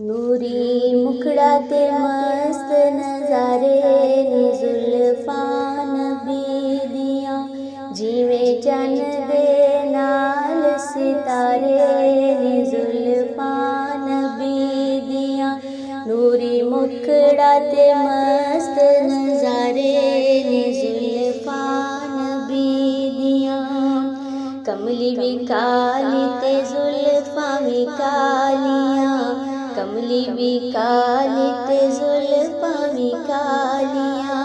ਨੂਰੀ ਮੁਖੜਾ ਤੇ ਮਸਤ ਨਜ਼ਾਰੇ ਨੀ ਜ਼ੁਲਫਾਂ ਨਬੀ ਦੀਆਂ, ਜਿਵੇਂ ਚੰਨ ਦੇ ਨਾਲ ਸਿਤਾਰੇ ਨੀ ਜ਼ੁਲਫਾਂ ਨਬੀ ਦੀਆਂ। ਨੂਰੀ ਮੁਖੜਾ ਤੇ ਮਸਤ ਨਜ਼ਾਰੇ ਨੀ ਜ਼ੁਲਫਾਂ ਨਬੀ ਦੀਆਂ। कमली भी काली ते जुल्फां भी कालियां, कमली भी काली ते जुल्फां भी कालियां।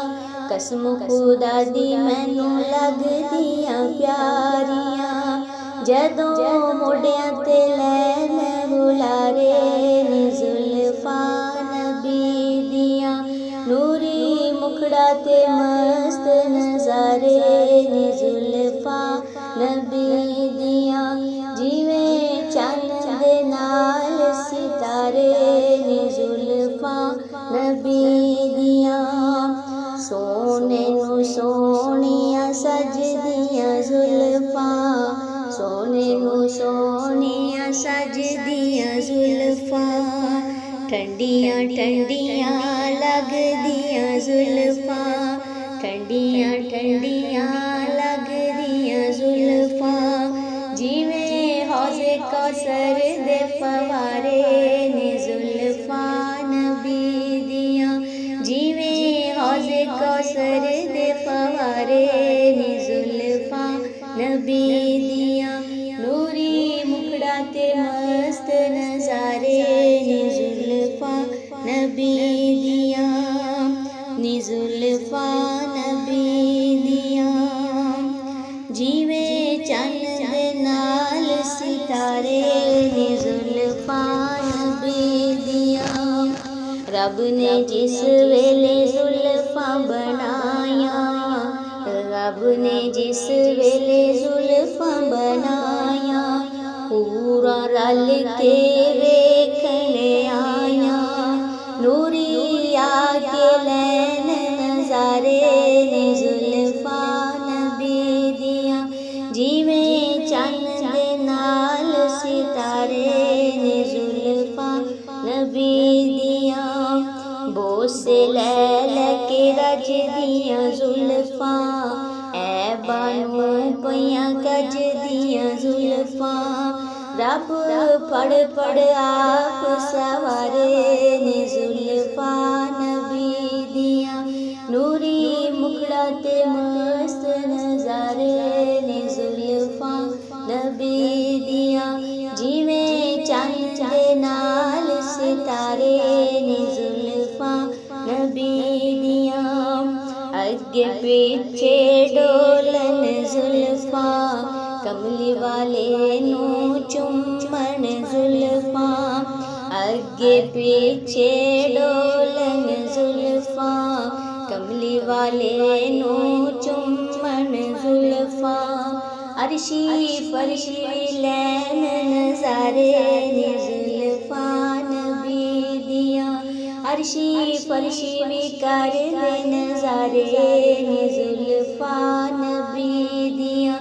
कसम खुदा दी मैनू लगदियां प्यारियां, जदों मोढियां ते लैन बुलारे नी जुल्फां नबी दियां। नूरी मुखड़ा ते मस्त नज़ारे नी जुल्फां नबी दियां, जिवें चंद दे नाल सितारे नी जुल्फां नबी दियां। सोने नू सोहणियां सजदियां जुल्फां, सोने नू सोहणियां सजदियां जुल्फां। ठंडियां ठंडियां लगदियां जुल्फां, ठंडियां ठंडियां लगदियां जुल्फां। जिवें हौज़े कौसर दे फवारे ने जुल्फां नबी दियां, जिवें हौज़े कौसर दे फवारे ने जुल्फां नबी दियां। नूरी मुखड़ा ते मस्त नज़ारे ने जुल्फां नबी दियां, नी जुल्फां नबी दियां। जिवें चंद दे नाल सितारे नी जुल्फां नबी दियां। रब ने जिस वेले जुल्फां बनाया, रब ने जिस वेले जुल्फां बनाया, पूरा रल के वेखने आया। नूरी आके लैन नज़ारे नी जुल्फां नबी दियां, जिवें चंद दे नाल सितारे नी जुल्फां नबी दियां। बोसे लै लै के रजदियां जुल्फां, ऐ बानू पइयां गजदियां जुल्फां। रब फड़ फड़ आप सवारे नी जुल्फां नबी दियां। नूरी मुखड़ा ते मस्त नज़ारे नी जुल्फां नबी दियां, जिवें चंद दे नाल सितारे नी जुल्फां नबी दियां। अगे पीछे डोलन जुल्फां, कमली वाले नू चुम्मन जुल्फां। अगे पीछे डोलन जुल्फां, कमली वाले नू चुम्मन जुल्फां। अर्शी फरशी लैन नज़ारे नी जुल्फां नबी दियां, अर्शी फरशी भी कर दे नज़ारे नी जुल्फां नबी दियां।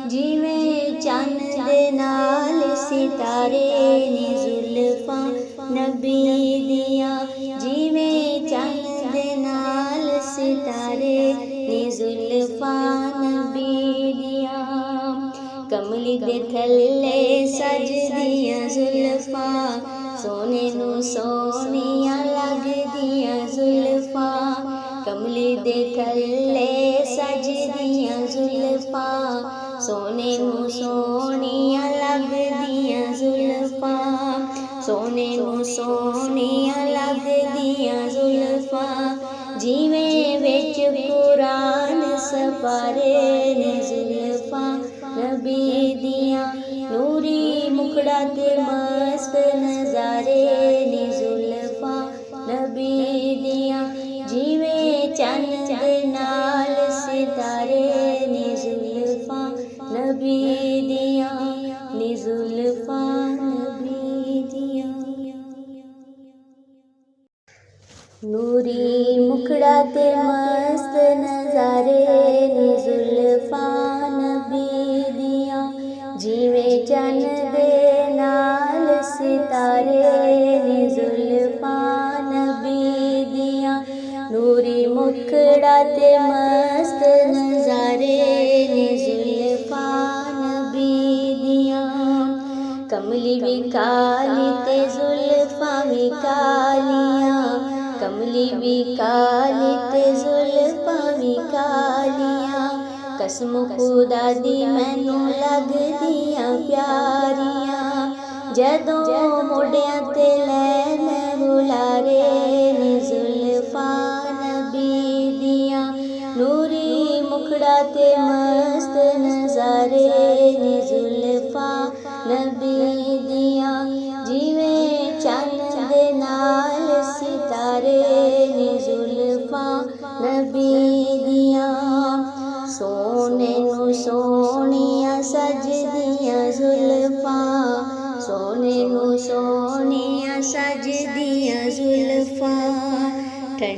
जिवें चंद दे नाल सितारे नी जुल्फां नबी दियां, जिवें चंद दे नाल सितारे नी जुल्फां नबी दियां। कमली दे थल्ले सजदियां जुल्फां, सोने नू सोहणियां लगदियां जुल्फां। कमली दे थल्ले सजदियां जुल्फां, सोने नू सोहणियां लगदियां जुल्फां। सोने नू सोहणियां लगदियां जुल्फां, जिवें विच कुरान सपारे नी जुल्फां नबी दियां। नूरी मुखड़ा ते मस्त नज़ारे नी जुल्फां नबी दियां, जिवें चंद दे नाल सितारे नी जुल्फां नबी दियां, नी जुल्फां नबी दियां। नूरी मुखड़ा ते मस्त नज़ारे नी जुल्फां नबी दियां, जिवें चंद दे नाल सितारे नी जुल्फां ते जुल्फां भी कालियां, कमली भी काली ते जुल्फां भी कालियां, कसम खुदा दी मैनू लगदियां प्यारियां, जदों मोढियां ते लैन हुलारे नी जुल्फां नबी दियां, नूरी मुखड़ा ते मस्त नज़ारे नी जुल्फां नबी दियां, जिवें चन्न दे नाल सितारे नी जुल्फां नबी दियां, सोने नू सोहणियां सजदियां जुल्फां, सोने नू सोहणियां सजदियां